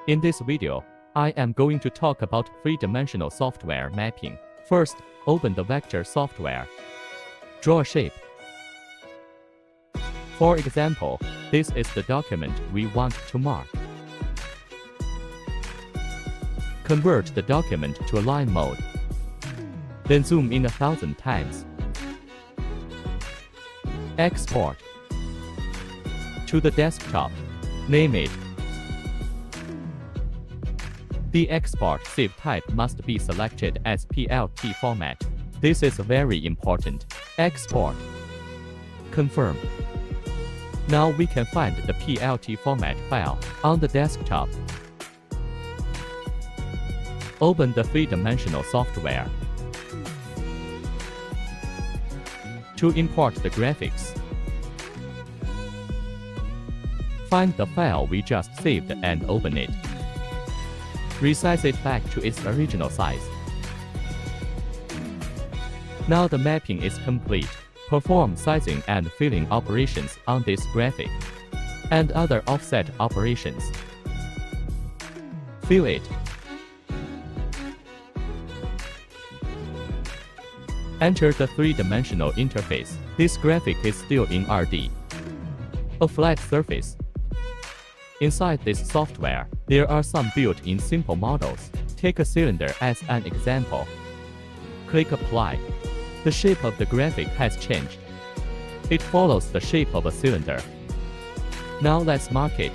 In this video, I am going to talk about three-dimensional software mapping. First, open the vector software. Draw a shape. For example, this is the document we want to mark. Convert the document to line mode. Then zoom in 1,000 times. Export to the desktop. Name it. The export save type must be selected as PLT format. This is very important. Export. Confirm. Now we can find the PLT format file on the desktop. Open the three-dimensional software. To import the graphics, find the file we just saved and open it. Resize it back to its original size. Now the mapping is complete. Perform sizing and filling operations on this graphic, and other offset operations. Fill it. Enter the three-dimensional interface. This graphic is still in RD. A flat surface. Inside this software, there are some built-in simple models. Take a cylinder as an example. Click Apply. The shape of the graphic has changed. It follows the shape of a cylinder. Now let's mark it.